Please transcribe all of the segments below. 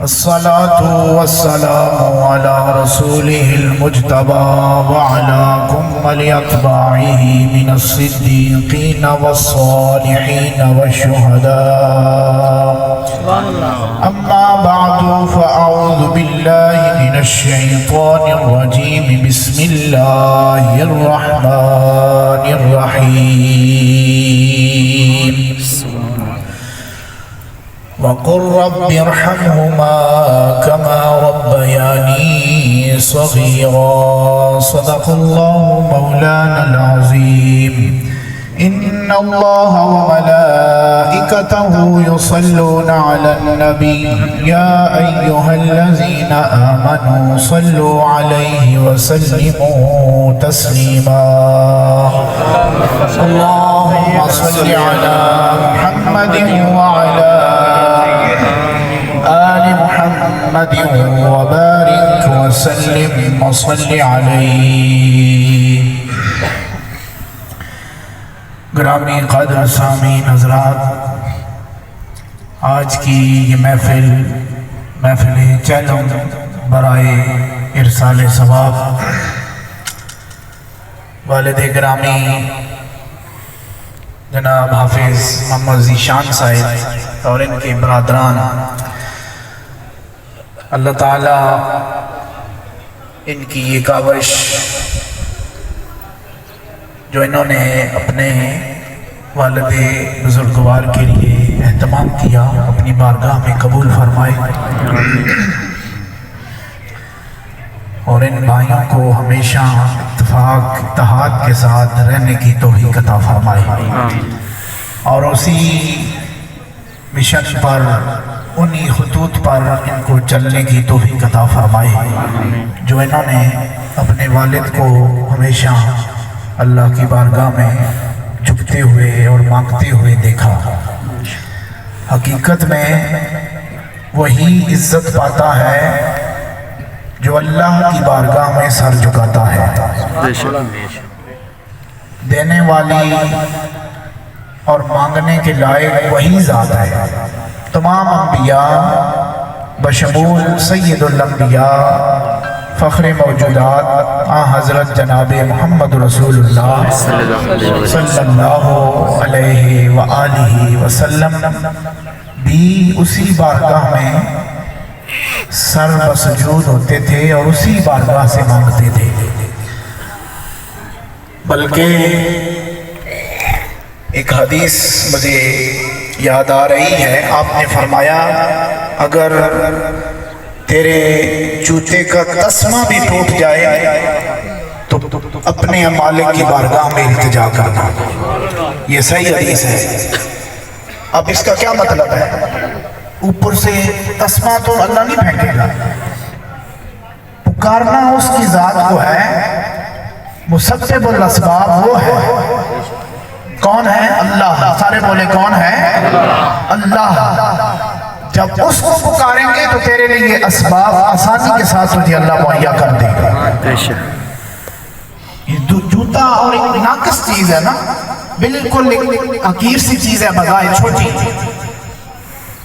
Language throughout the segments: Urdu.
الصلاة والسلام على رسوله المجتبى وعلى كمل أتباعه من الصديقين والصالحين والشهداء. أما بعد فأعوذ بالله من الشيطان الرجيم. بسم الله الرحمن الرحيم. وقل رب ارحمهما كما ربياني صغيرا. صدق الله مولانا العظيم. إن الله وملائكته يصلون على النبي يا أيها الذين آمنوا صلوا عليه وسلموا تسليما. اللهم صل على محمد وعلى آل محمد وبارك وسلم وصل علیہ. گرامی قدر سامعین حضرات، آج کی یہ محفل چیلنج برائے ارسال ثواب والد گرامی جناب حافظ محمد ذیشان صاحب اور ان کے برادران، اللہ تعالیٰ ان کی یہ کاوش جو انہوں نے اپنے والد بزرگوار کے لیے اہتمام کیا اپنی بارگاہ میں قبول فرمائے، اور ان بھائیوں کو ہمیشہ اتفاق اتحاد کے ساتھ رہنے کی توفیق عطا فرمائے، اور اسی مشن پر انہی خطوط پر ان کو چلنے کی توفیق عطا فرمائے جو انہوں نے اپنے والد کو ہمیشہ اللہ کی بارگاہ میں جھکتے ہوئے اور مانگتے ہوئے دیکھا. حقیقت میں وہی عزت پاتا ہے جو اللہ کی بارگاہ میں سر جھکاتا ہے. دینے والی اور مانگنے کے لائق وہی ذات ہے. تمام انبیاء بشمول سید الانبیاء فخر موجودات حضرت جناب محمد رسول اللہ صلی اللہ علیہ وآلہ وسلم بھی اسی بارگاہ میں سر بسجود ہوتے تھے اور اسی بارگاہ سے مانگتے تھے. بلکہ ایک حدیث مجھے یاد آ رہی ہے، آپ نے فرمایا اگر تیرے جوتے کا تسمہ بھی ٹوٹ جائے تو اپنے مالک کی بارگاہ میں التجا کرنا. یہ صحیح حدیث ہے. اب اس کا کیا مطلب ہے؟ اوپر سے تسمہ تو اللہ نہیں پھینکے گا، پکارنا اس کی ذات کو ہے. مسبب الاسباب وہ ہے. کون ہے؟ اللہ. سارے بولے کون ہے؟ اللہ. جب اس کو پکاریں گے تو تیرے لیے اسباب آسانی کے ساتھ تجھے اللہ مہیا کر دے گا. یہ جوتا اور ایک ناقص چیز ہے نا، بالکل حقیر سی چیز ہے بغائے چھوٹی.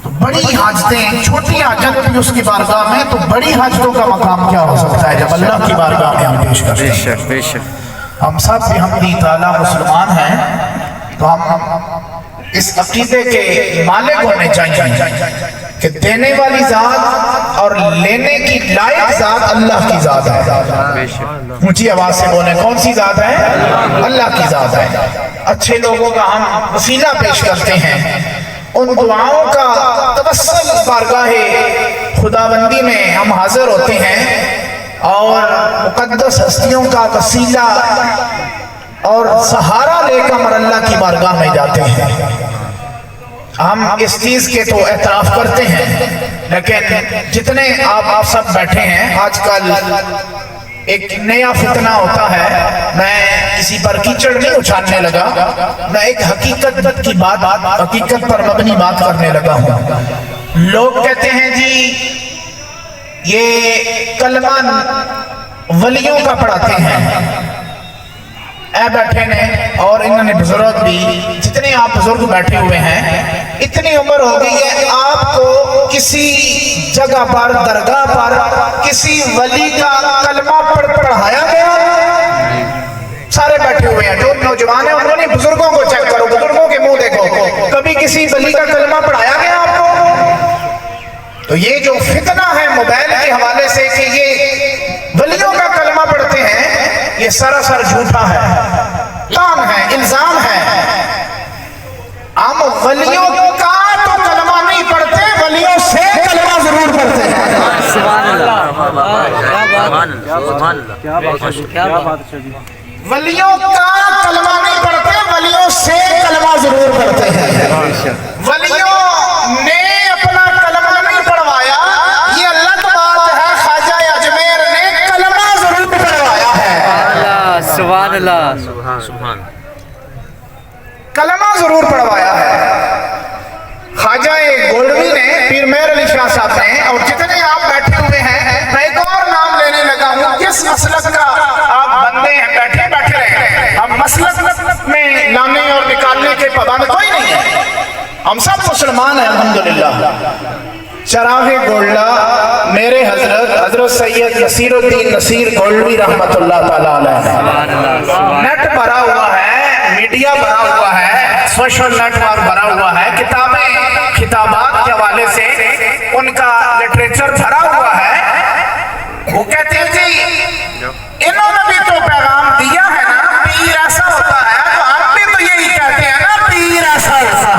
تو بڑی حاجتیں، چھوٹی حاجت بھی اس کی بارگاہ میں، تو بڑی حاجتوں کا مقام کیا ہو سکتا ہے جب اللہ کی بارگاہ میں ہم پیش کرتے ہیں. ہم سب بھی حمدی تعالیٰ مسلمان ہیں، تو ہم اس عقیدے کے مالک ہونے چاہیے کہ دینے والی ذات اور لینے کی لائق ذات اللہ کی ذات ہے. اونچی آواز سے بولیں، کون سی ذات ہے؟ اللہ کی ذات ہے. اچھے لوگوں کا ہم وسیلہ پیش کرتے ہیں، ان دعاؤں کا توسل بارگاہ خداوندی میں ہم حاضر ہوتے ہیں، اور مقدس ہستیوں کا وسیلہ اور سہارا لے کر اللہ کی بارگاہ میں جاتے ہیں. ہم اس چیز کے تو اعتراف کرتے ہیں، لیکن جتنے آپ سب بیٹھے ہیں، آج کل ایک نیا فتنہ ہوتا ہے. میں کسی پر کیچڑ نہیں اچھالنے لگا، میں ایک حقیقت پر مبنی بات کرنے لگا ہوں. لوگ کہتے ہیں جی یہ کلمہ ولیوں کا پڑھاتے ہیں، اے بیٹھے نے اور انہوں نے بزرگ بھی، جتنے آپ بزرگ بیٹھے ہوئے ہیں، اتنی عمر ہو گئی ہے، آپ کو کسی جگہ پر درگاہ پر کسی ولی کا کلمہ پڑھایا گیا؟ سارے بیٹھے ہوئے ہیں جو نوجوان ہیں انہوں نے بزرگوں کو چیک کرو، بزرگوں کے منہ دیکھو، کبھی کسی ولی کا کلمہ پڑھایا گیا آپ کو؟ تو یہ جو فتنہ ہے موبائل کے حوالے سے کہ یہ ولیوں کا کلمہ پڑھتے ہیں، یہ سراسر جھوٹا ہے، تان ہے، الزام ہے۔ ہم ولیوں کا تو کلمہ نہیں پڑھتے، ولیوں سے کلمہ ضرور پڑھتے ہیں۔ سبحان اللہ، ولیوں کا کلمہ نہیں پڑھتے، ولیوں سے کلمہ ضرور پڑھتے ہیں۔ ولیوں نے اپنا کلمہ نہیں پڑھوایا، یہ اللہ کی بات ہے، خواجہ اجمیر نے کلمہ ضرور پڑھوایا ہے۔ سبحان اللہ، سبحان کلمہ ضرور پڑھوایا ہے خواجہ گولڈوی نے، پیر مہر علی شاہ صاحب نے، اور جتنے آپ بیٹھے ہوئے ہیں، میں ایک اور نام لینے لگا ہوں، جس مسلک کا آپ بندے ہیں بیٹھے رہے، ہم مسلک میں لانے اور نکالنے کے پابند کوئی نہیں ہے، ہم سب مسلمان ہیں الحمدللہ۔ چراغ گولڈا میرے حضرت سید نصیر الدین نصیر گولڈوی رحمت اللہ تعالیٰ علیہ، نیٹ بھرا ہوا ہے، میڈیا بھرا ہوا ہے، سوشل نیٹ ورک بھرا ہوا ہے، کتابیں خطابات کے حوالے سے ان کا لٹریچر بھرا ہوا ہے۔ وہ کہتے ہیں جی انہوں نے بھی تو پیغام دیا ہے نا، پیر ایسا ہوتا ہے، تو ہم بھی تو یہی کہتے ہیں نا، پیر ایسا ہوتا ہے۔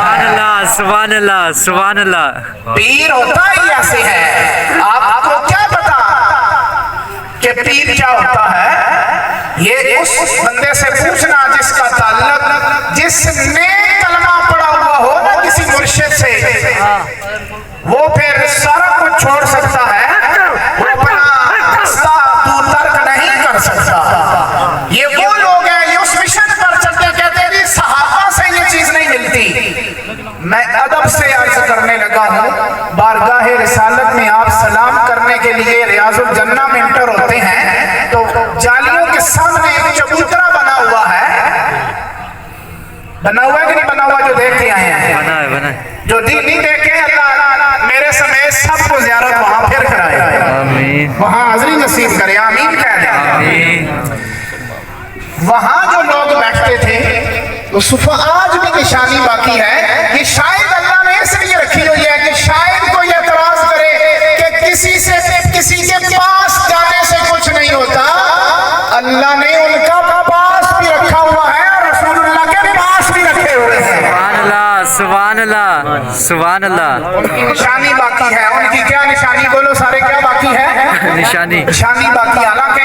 سبحان اللہ، سبحان اللہ، پیر ہوتا ہی ایسے ہے، آپ کو کیا پتا کہ پیر کیا ہوتا ہے؟ یہ اس بندے سے پوچھنا جس کا تعلق، جس نے کلمہ پڑھا ہوا ہو نا کسی مرشد سے، وہ پھر سارا کچھ چھوڑ سکتا ہے، وہ اپنا راستہ تو ترک نہیں کر سکتا۔ یہ وہ لوگ ہیں یہ اس مشن پر چلتے کہتے ہیں جی صحابہ سے یہ چیز نہیں ملتی۔ میں ادب سے عرض کرنے لگا ہوں، بارگاہ رسالت میں آپ سلام کرنے کے لیے ریاض الجنہ میں انٹر ہوتے ہیں تو جالیوں کے سامنے ایک چبوترا بنا ہوا ہے کہ نہیں بنا ہوا، جو دیکھ کے آئے ہیں، جو نہیں دیکھے، اللہ میرے سمیت سب کو زیارت وہاں پھر کرائے، وہاں حاضری نصیب کرے، آمین کہہ دیں۔ وہاں جو لوگ بیٹھتے تھے تو صفحہ آج بھی نشانی باقی ہے کہ شاید اللہ نے اس لیے رکھی ہوئی ہے کہ شاید کوئی اعتراض کرے کہ کسی کے پاس جانے سے کچھ نہیں ہوتا، اللہ نے ان کا پاس بھی رکھا ہوا ہے اور رسول اللہ کے پاس بھی رکھے ہوئے ہیں۔ سبحان اللہ، سبحان اللہ، ان کی نشانی باقی ہے۔ ان کی کیا نشانی؟ بولو سارے، کیا باقی ہے؟ نشانی باقی، حالانکہ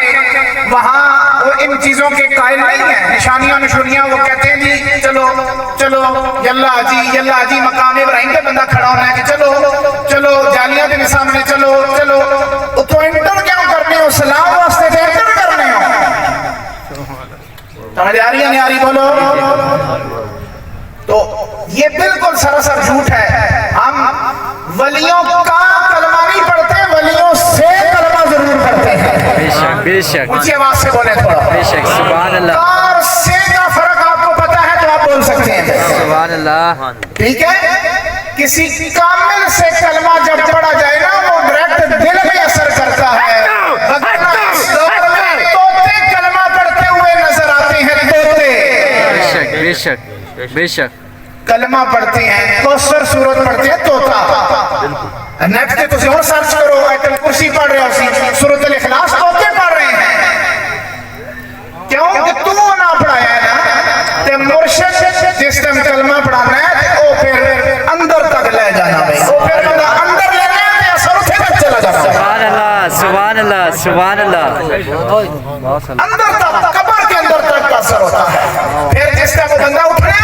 وہاں وہ ان چیزوں کے قائل نہیں ہیں، نشانیاں نشونیاں وہ کہتے ہیں جی چلو چلو یلا جی مقام ابراہیم پہ بندہ کھڑا ہونا ہے کہ چلو جالیاں کے سامنے چلو تو انٹر کیوں کرنے ہو؟ سلام واسطے تو انٹر کرنے ہو، سمجھ آ رہی ہے نہیں آ رہی؟ بولو۔ تو یہ بالکل سراسر جھوٹ ہے، ہم ولیوں کا کلمہ نہیں پڑھتے، ولیوں سے کلمہ ضرور پڑھتے ہیں۔ بے شک، اونچی آواز سے بولیں تھوڑا، بے شک، سبحان اللہ، اور سے کا فرق آپ کو پتا ہے تو آپ بول سکتے ہیں، سبحان اللہ، ٹھیک ہے؟ کسی کامل سے کلمہ جب پڑھا جائے گا وہ ڈائریکٹ دل میں اثر کرتا ہے، ورنہ اس دور میں طوطے کلمہ پڑھتے ہوئے نظر آتے ہیں، طوطے، بے شک، بے شک، کلمہ پڑھتے ہیں، کوثر سورت پڑھتے ہیں، طوطا، نیٹ کے تسی اور سرچ کرو، آیت الکرسی پڑھ رہے ہو، سورت الاخلاص، طوطے پڑھ رہے ہیں، کیوں کہ تو نہ پڑھایا ہے نا، تے مرشد جس ٹائم کلمہ پڑھانا ہے وہ پھر اندر تک لے جانا بھائی، وہ پھر بندہ اندر لے گیا تے اثر اتھے تک چلا جانا، سبحان اللہ، سبحان اللہ، سبحان اللہ، اندر تک، قبر کے اندر تک کا اثر ہوتا ہے۔ پھر جس ٹائم وہ بندہ اٹھنا ہے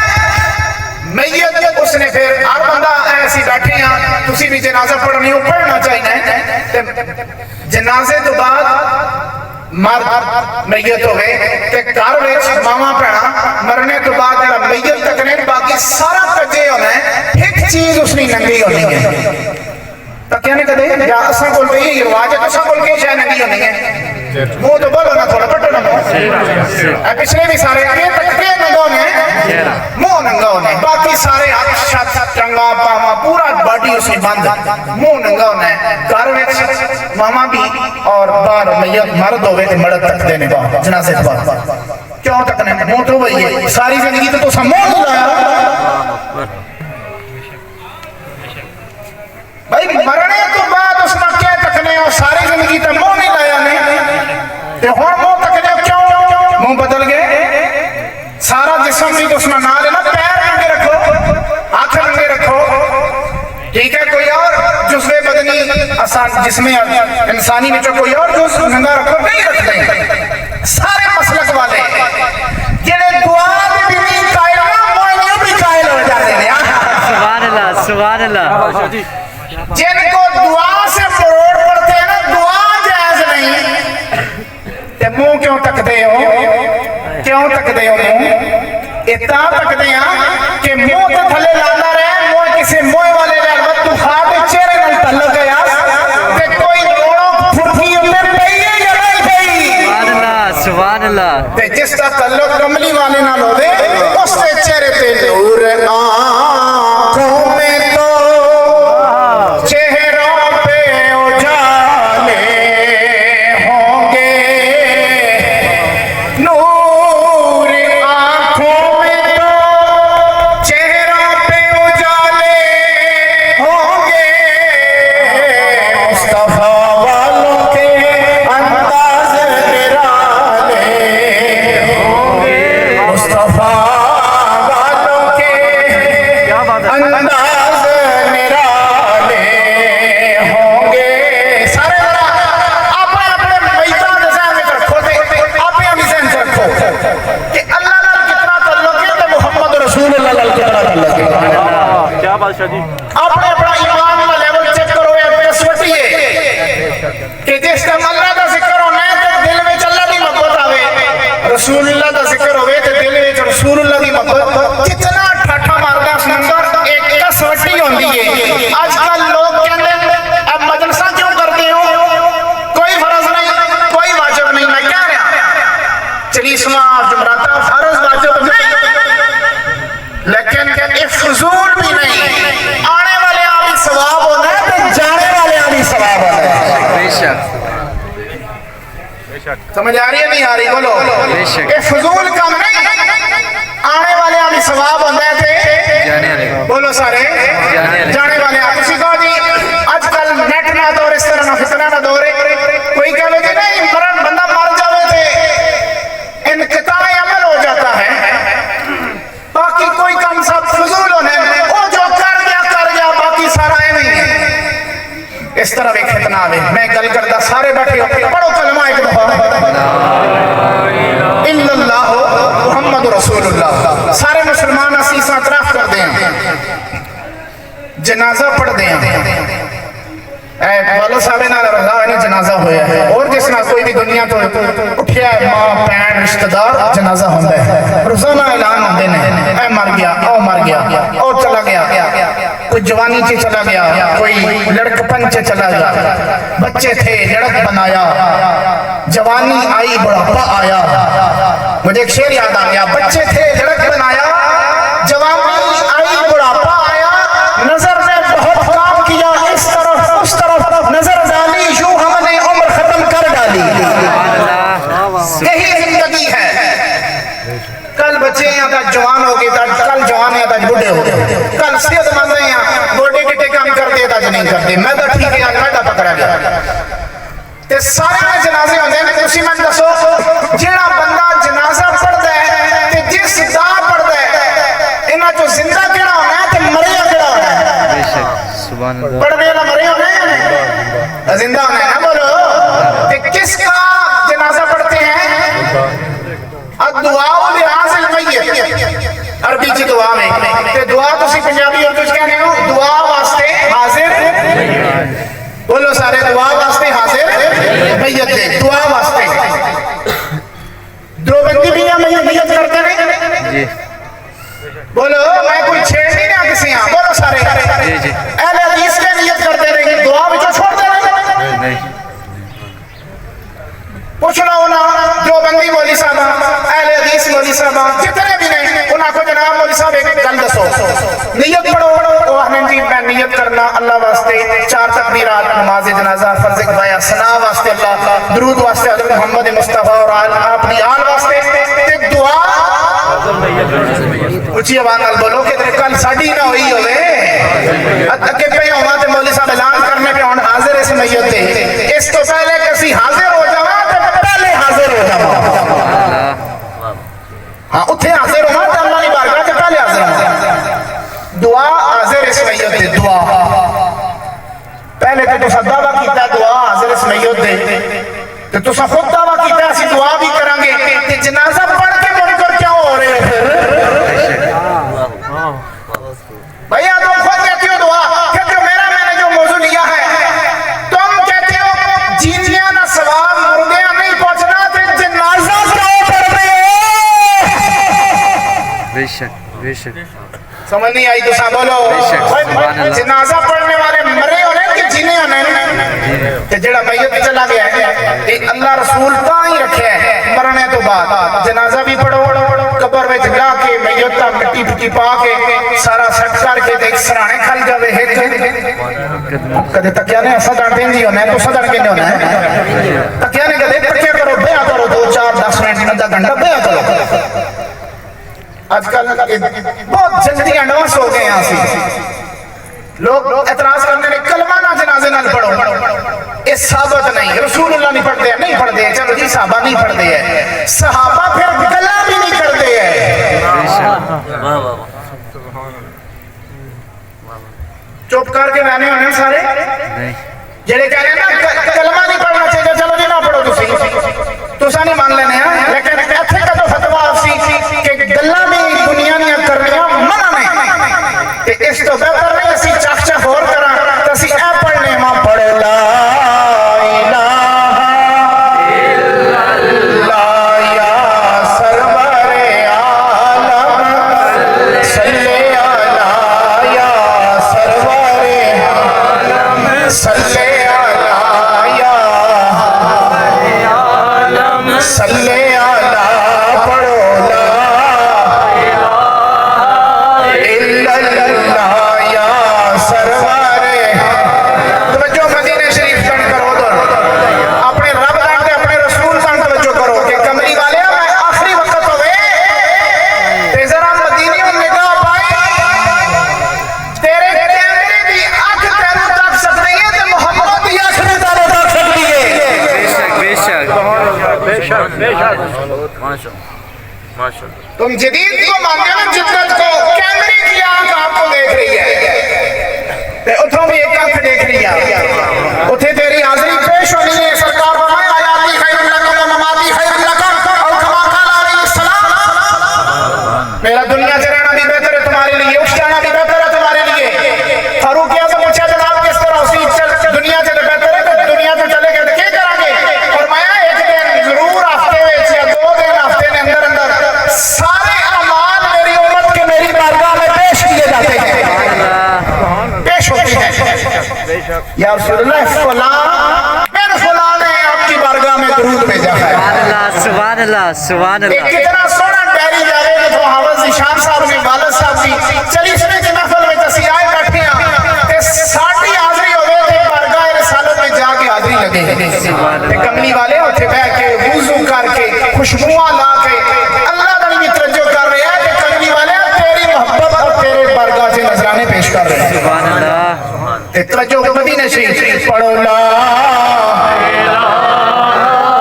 میت، اس نے پھر ہر بندہ ایسی بیٹھے ہیں، تسی بھی جنازہ پڑھنی ہو، پڑھنا چاہیے، جنازے تو بعد مرد میت ہوئے تے گھر وچ ماما پینا مرنے تو بعد جڑا میت تکنے باقی سارا کجے ہونا ہے، ایک چیز اس نے ننگی ہونی ہے، تکیا نے کدے یا اساں کول یہ رواج ہے، اساں کول کی شے ننگی ہونی ہے؟ منہ تو بولو نا تھوڑا بٹو نا منہ پچھلے بھی سارے آگے تک کے ننگوں نے منہ ننگوں نے باقی سارے ہاتھ شات چنگا پاما پورا باڈی اسی بند منہ ننگوں نے گھر وچ ماما بھی اور بار میت مرد ہوئے تھے مرد تک دینے با جنازے بعد کیوں تکنے منہ تو وہی ہے ساری زندگی تو سب منہ نہیں لایا بھائی مرنے تو بعد اس میں کیا تکنے اور ساری زندگی تو منہ نہیں لایا نہیں تے ہون منہ تکنے کیوں منہ بدل گئے سارا جسم بھی تو اس میں نہ لینا پیر ننگے رکھو ہاتھ ننگے رکھو ٹھیک ہے کوئی اور جزوے بدنی جسم انسانی میں جو کوئی اور جز ننگا رکھو نہیں رکھتے سارے مسلک والے جنہیں دعا بھی نہیں قائل نہ موئنیوں بھی قائل ہو جاتے ہیں سبحان اللہ سبحان اللہ جن کو دعا سے مروڑ پڑتے ہیں نا دعا جائز نہیں تے منہ کیوں تکتے ہو منہ اتنا تکتے ہیں کہ منہ تو تھلے لانا رہے منہ کسی منہ والے لگت تو خواب چہرے نل تعلق گیا تے کوئی دوڑوں پھٹھی اندر پئی ہے یا نہیں پئی سبحان اللہ سبحان اللہ تے جس کا تعلق کملی والے نال ہو دے اس کے چہرے پہ نور آنکھوں میں تو چہروں پہ اجالے ہوں گے نور آنکھوں میں تو چہروں پہ اجالے ہوں گے مصطفیٰ والوں کے انداز نرالے ہوں گے مصطفیٰ والوں کے انداز نرالے ہوں گے سارے اپنے اپنے میتان ذہن میں رکھو دے اپنے اپنے ذہن سے رکھو کہ اللہ لال کتنا تعلق ہے تو محمد رسول اللہ لال کتنا تعلق ہے کیا بادشاہ جی اپنے اپنا ایمان کا لیول چیک کرو یا پیسوٹی ہے کہ جس ٹائم اللہ کا ذکر ہونا ہے تو دل میں اللہ کی محبت آوے رسول اللہ کا ذکر ہوئے تو دل میں رسول اللہ کی محبت کتنا ٹھٹھا ماردا اس اندر ایک کسوٹی ہوندی ہے آج کل لوگ کہتے ہیں اب مجلسہ کیوں کرتے ہو کوئی فرض نہیں کوئی واجب نہیں میں کہہ رہا چلیسواں جمعراتہ فرض واجب نہیں لیکن یہ فضول بھی نہیں آنے والے آلی ثواب ہونا ہے تو جانے والے آلی ثواب ہونا ہے بے شک سمجھ آ رہی ہے نہیں آ رہی بولو بے شک یہ فضول کام نہیں آنے والے آلی ثواب ہونا ہے تے جانے والے بولو سارے جانے والے آپ اسی کہو جی آج کل نیٹ نہ دور اس طرح نہ فتنہ نہ دور کوئی کہہ لے کہ نہیں مرن بندہ مر جاوے تھے انقطاع عمل ہو جاتا ہے باقی کوئی کام سب فضول ہونے وہ جو کر گیا باقی سارا ہے نہیں اس طرح ایک فتنہ آوے میں گل کرتا سارے بیٹھے ہو پڑھو کلمہ ایک دفعہ الا اللہ محمد رسول اللہ سارے مسلمان اسیساں اعتراف کر دیں جنازہ پڑھ دیں والا صاحب نال رضا ہے جنازہ ہویا ہے اور جس نہ کوئی بھی دنیا تو اٹھیا ہے ماں بہن رشتہ دار جنازہ ہوندا ہے روزانہ اعلان ہوندے نے اے مر گیا او مر گیا او چلا گیا کوئی جوانی سے چلا گیا کوئی لڑکپن سے چلا گیا بچے تھے لڑک بنایا جوانی آئی بڑھاپا آیا مجھے ایک شعر یاد آ گیا بچے تھے لڑک بنایا جوانی آئی بڑھاپا آیا نظر نے بہت کام کیا اس طرف نظر ڈالی یوں ہم نے عمر ختم کر ڈالی یہی زندگی ہے کل بچے ہیں آتا جوان ہو گئے کل جوان ہیں آتا بڑھے ہو گئے کل صحت مند ہیں گوڈے گٹے کام کرتے آتا نہیں کرتے میں تو ٹھیک ہے میں تو پکڑا گیا تے سارے میں جنازے ہوندے ہیں اسی میں دسو جیڑا بندہ جنازہ پڑھدا ہے تے جس دا پڑھدا ہے انہاں جو زندہ کیڑا ہونا ہے تے مریا کیڑا ہونا ہے بے شک سبحان اللہ پڑھنے والا مرے ہونا ہے زندہ ہونا ہے نا بولو تے کس کا جنازہ پڑھتے ہیں الدعاء لحاظ المیت عربی کی دعا میں تے دعا تسی پنجابی اردو وچ کہنے ہو دعا واسطے حاضر بولو سارے دعا واسطے حاضر میت دے دعا واسطے دو بندی بھی ہیں میت کرتے ہیں جی بولو میں کوئی چھیڑ نہیں رہا کسی ہاں بولو سارے جی اہل حدیث کے نیت کرتے رہے دعا بھی چھوڑ دے رہے نہیں وہ صاحب ایک گل دسو نیت پڑھو وہ آخنے جی میں نیت کرنا اللہ واسطے 4 تکبیرات نماز جنازہ فرض کفایہ ثنا واسطے اللہ درود واسطے حضرت محمد مصطفیٰ اور اپنی آل واسطے تے دعا اچھی آواز نال بولو کہ کل ساڈی نہ ہوئی ہوئے اگے پہ ہوا تے مولوی صاحب اعلان کرنے پہ ہن حاضر اس میت تے اس تو پہلے کہ اسی حاضر ہو جاواں تے پہلے حاضر ہو جاواں ہاں اتھے حاضر ہوا تے اللہ دی بارگاہ تے پہلے حاضر ہوا دعا حاضر اس میت تے دعا پہلے تے تو دعویٰ کیتا دعا حاضر اس میت تے تے تو خود دعویٰ کیتا اسی دعا بھی کریں گے تے جنازہ پڑھ کے منکر کیا ہو رہے ہیں پھر بھیا تم خود کہتی ہو دعا کہتے ہو میرا میں نے جو موضوع لیا ہے تم کہتے ہو جینیاں نہ ثواب مردیاں نہیں پہنچنا تے جنازہ کیوں پڑھ رہے ہو بے شک بے شک سمجھ نہیں آئی تو سا بولو جنازہ پڑھنے والے مرے ہونے کہ جینے ہونے کہ جڑا میت چلا گیا ہے اللہ رسول تا ہی رکھے ہے مرنے تو بعد جنازہ بھی پڑھو قبر میں جگا کے میت تا مٹی پٹی پا کے سارا سٹ کر کے دیکھ سرانے کھل جاوے ایک کدے تکیا نے ایسا ڈانٹیں دی ہونا ہے تو سا ڈانٹ کے نہیں ہونا ہے تکیا نے کدے تکیا کرو بیا کرو 2 4 10 منٹ آدھا گھنٹہ بیا کرو آج کل بہت جلدی ایڈوانس ہو گئے ہیں سی لوگ اعتراض کرنے میں کلمہ نہ جنازے نہ پڑھو اس ثابت نہیں رسول اللہ نہیں پڑھتے ہیں نہیں پڑھتے ہیں چلو جی صحابہ نہیں پڑھتے ہیں صحابہ پھر گلہ بھی نہیں کرتے ہیں چپ کر کے رہنے ہونے سارے جڑے کہہ رہے ہیں نا کلمہ نہیں پڑھنا چاہیے چلو جی نہ پڑھو تو سا نہیں مان لینے ہیں لیکن ایتھے کا تو فتویٰ سی کہ گلہ بھی دنیا نے کرنیاں منع نہیں کہ اس تو بہتر نہیں اسی چاک چاک اور کرا تو اسی اے پڑھنے ماں پڑھے لا الہ الا اللہ یا سرور عالم صلی علی یا سرور عالم صلی علی یا صلی علی پڑھو لا الہ الا اللہ یا سرور توجہ مدینہ شریف کن کرو دور اپنے رب کن اپنے رسول کن توجہ کرو کہ کمری والے میں آخری وقت ہوئے تے ذرا مدینی ان نگاہ پائی تیرے کیمرے دی آنکھ تینوں تک سکتی ہے تے محمد دی آخری تینوں تک سکتی ہے بے شک بے شک بے شک تم جدید کو مانتے ہو جدت کو کیمرے کی آنکھ آپ کو دیکھ رہی ہے اتھوں بھی ایک آنکھ دیکھ رہی ہے اتھے تیری حاضری پیش ہونی ہے سرکار فرمائے آیاتی خیر لکم و مماتی خیر لکم اور کما قال علیہ السلام میرا دنیا سے رہنا بھی بہتر ہے تمہارے لیے اٹھ جانا بھی بہتر ہے تمہارے لیے فاروق اعظم پوچھا جناب کس طرح اسی دنیا سے بہتر ہے تو دنیا سے چلے گئے تو کیا کریں گے فرمایا ایک دن ضرور ہفتے میں یا 2 دن ہفتے میں اندر سارے اعمال میری امت کے میری بارگاہ میں پیش کیے جاتے ہیں پیش ہوتے ہیں یا رسول اللہ فلاں میرے فلاں نے آپ کی بارگاہ میں درود بھیجا ہے سبحان اللہ سبحان اللہ کتنا سونا ڈیری جاوے کہ تو حافظ ذیشان صاحب نے والد صاحب دی چلی سنے کے محفل میں تسی آئے بیٹھے ہیں تے ساڑھی حاضری ہوئے تے بارگاہ رسالت میں جا کے حاضری لگے تے کملی والے ہوتے بہ کے وضو کر کے خوشبوئاں لا کے اللہ تعالی بھی توجہ کر رہے ہیں کہ کملی والے تیری محبت اور تیرے بارگاہ سے نذرانے پیش کر رہے ہیں سبحان اللہ تے توجہ مدینہ شریف پڑھو لا الہ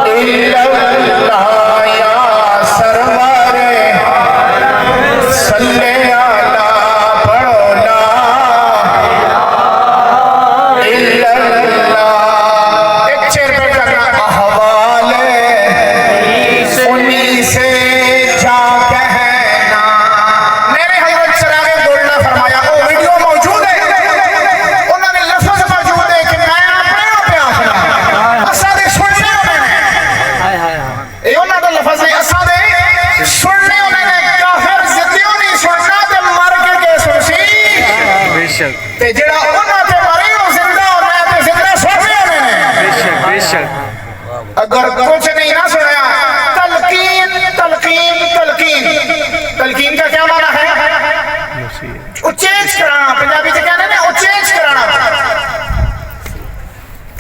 الا اللہ یا سرور صلی علی پڑھو لا الہ الا اللہ ایک چیر پہ کرنا احوال انہی سے جا کہنا میرے حضرت چراغ گولڈا فرمایا وہ ویڈیو موجود ہے انہوں نے لفظ موجود ہے کہ میں اپنے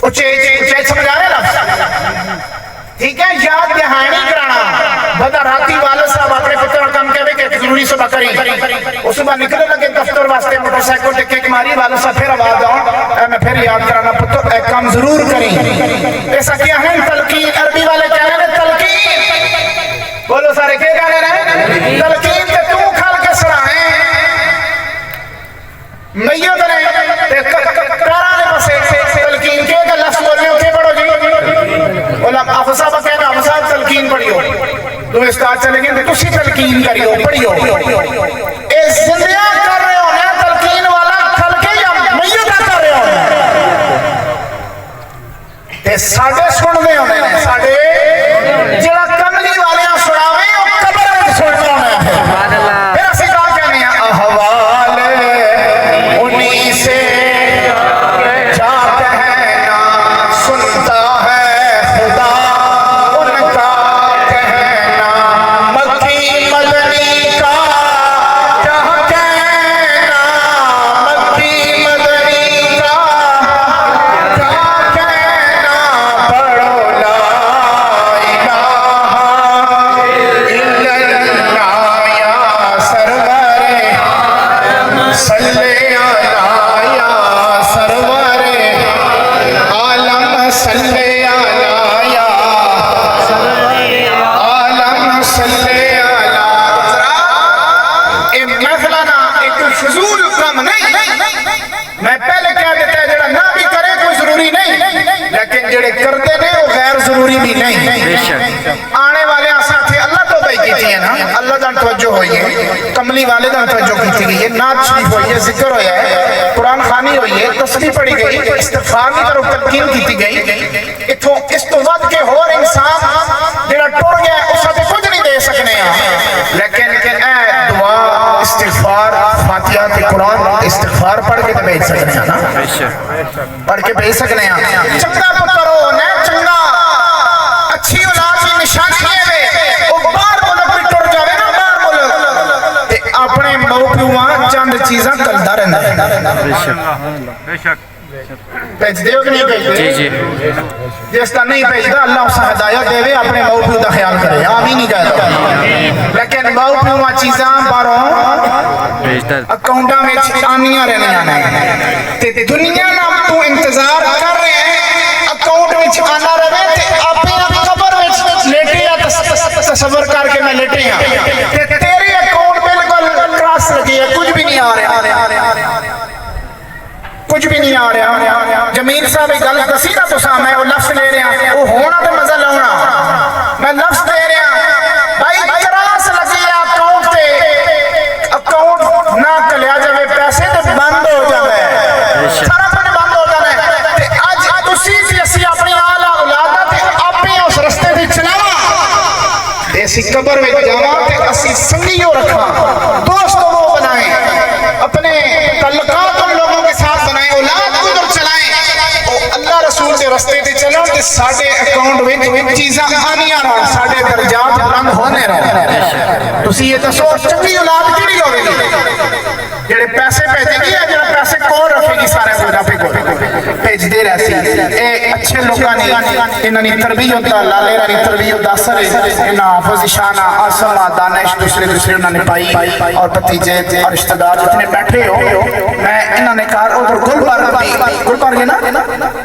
اچھے سمجھا رہے لفظ ٹھیک ہے. یاد دہانی کرانا بدا راتی والد صاحب اپنے پتر کام کہے کہ ضروری صبح کریں اس صبح نکلے لگے دفتر واسطے موٹر سائیکل ٹکے کہ ماری والد صاحب پھر آواز آؤں میں پھر یاد کرانا پتر ایک کام ضرور کریں. ایسا کیا ہے تلقین عربی والے کہہ رہے ہیں تلقین بولو سارے کیا کہہ رہے ہیں تلقین کہ تو کھال کے سرائیں میت نے کرانے پسے تلقین کے لفظ بولنے ہوتے پڑھو جی علم افصاب کہنا افصاب تلقین پڑھیو تم استاد چلیں گے تو اسی تلقین کریو پڑھیو اے زندیاں کر رہے ہو نا تلقین والا کھل کے یا میت کر رہے ہو تے ساڑھے سن دے ہونے ساڑھے جڑا کملی والے سناویں وہ قبر میں سننے ہونے پھر اسی کہا کہنے ہیں احوال انہی سے جا کہنا سنتا ہے خدا ان کا کہنا مکی مدنی کا کیا کہنا مکی مدنی کا کیا کہنا پڑھو لا الہ الا اللہ یا سرور صلی علی یا سرور عالم صلی علی یا عالم صلی علی. اے محفلانہ ایک فضول کام نہیں میں پہلے کہہ دیتا ہے جڑا نہ بھی کرے کوئی ضروری نہیں لیکن جڑے کرتے نے وہ غیر ضروری بھی نہیں. آنے والے آسان تھے اللہ تو بھائی کیتی ہے نا اللہ دان توجہ ہوئی ہے کملی والے دان توجہ کیتی گئی ہے نعت شریف ہوئی ہے ذکر ہویا ہے قرآن خوانی ہوئی ہے تسبیح پڑھی گئی استغفار کی طرف تلقین کیتی گئی اتھوں اس تو ود کے ہور انسان جڑا ٹر گیا ہے اس سے کچھ نہیں دے سکنے ہیں لیکن اے دعا استغفار فاتحہ تے قرآن استغفار پڑھ کے بھیج سکنے ہیں نا پڑھ کے بھیج سکنے ہیں. چنگا پتر ہو نا چنگا اچھی اولاد کی نشانی ہے وہ بار ملک بھی ٹر جاوے نا بار ملک تے اپنے ماں پیواں چند چیزاں کلدا رہندا ہے. بھیج دیو کہ نہیں بھیج دے جی جس کا نہیں بھیجدا اللہ اسے ہدایت دے اپنے ماں پیو دا خیال کرے آمین نہیں کہتا لیکن ماں پیواں چیزاں باروں اکاؤنٹاں وچ آنیاں رہنیاں نے تے دنیا نام تو انتظار کر رہے ہیں اکاؤنٹ وچ آنا رہے تے اپنے قبر وچ لیٹے یا تصور کر کے میں لیٹے ہاں تے تیری اکاؤنٹ بالکل کراس لگی ہے کچھ بھی نہیں آ رہا کچھ بھی نہیں آ رہا. جمیل صاحب ایک گل دسی نا تساں میں وہ لفظ لے رہا وہ ہونا تے مزہ لاؤنا میں لفظ دے رہا بھائی کراس لگی ہے اکاؤنٹ تے اکاؤنٹ نہ کلیا جاوے پیسے تے بند ہو جاوے سارا کچھ بند ہو جاوے تے اج تسی تے اسی اپنی آل اولاد تے اپنے اس رستے تے چلاواں تے اسی قبر وچ جاواں تے اسی سنگیو رکھاں دوست وہ بنائیں اپنے تعلقات ان لوگوں کے ساتھ بنائیں اولاد کو ادھر چلائیں اللہ رسول کے رستے تے چلو تے ساڈے اکاؤنٹ وچ چیزاں آنیاں رہن ساڈے درجات بلند ہونے رہن. تسی یہ دسو چنگی اولاد کیڑی ہوے گی جڑے پیسے بھیجے گی یا جڑا پیسے کول رکھے گی سارے بڑھاپے کو بھیجدے رہسی. اے اچھے لوکاں نے انہاں دی تربیت دا لالے دی تربیت دا اثر انہاں حافظ شانہ عاصم دانش دوسرے انہاں نے پائی اور بھتیجے اور رشتہ دار جتنے بیٹھے ہو میں انہاں نے کہا ادھر گلبرگہ نا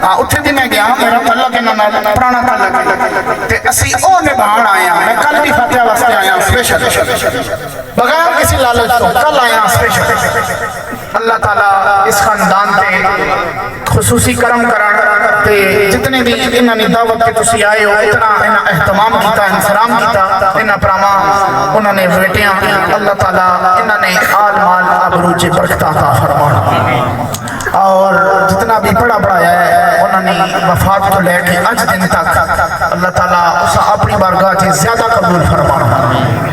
ہاں اتھے بھی میں گیا میرا تعلق انہاں نال پرانا تعلق تے اسی او نبھان آیا میں کل بھی فاتحہ واسطے آیا اسپیشل بغیر کسی لالچ تو کل آیا اسپیشل. اللہ تعالیٰ اس خاندان تے خصوصی کرم کرن تے جتنے بھی انہاں نے دعوت تے تسی آئے ہو اتنا انہاں اہتمام کیتا احترام کیتا انہاں پراواں انہاں نے بیٹیاں اللہ تعالیٰ انہاں نے آل مال آبرو چے برکت عطا فرمانا اور جتنا بھی پڑھا پڑھایا ہے انہوں نے وفات کو لے کے اج دن تک اللہ تعالیٰ اسا اپنی بارگاہ سے زیادہ قبول فرمانا.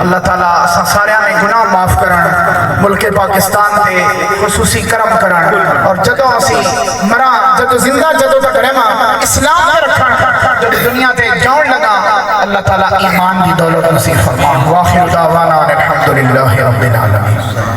اللہ تعالیٰ اسا سارے نے گناہ معاف کرن ملک پاکستان تے خصوصی کرم کرن اور جدو اسی مرا جدو زندہ جدو تک رہنا اسلام تے رکھن جب دنیا تے جاؤن لگا اللہ تعالیٰ ایمان دی دولت نصیب فرمان. واخر دعوانا الحمدللہ رب العالمین.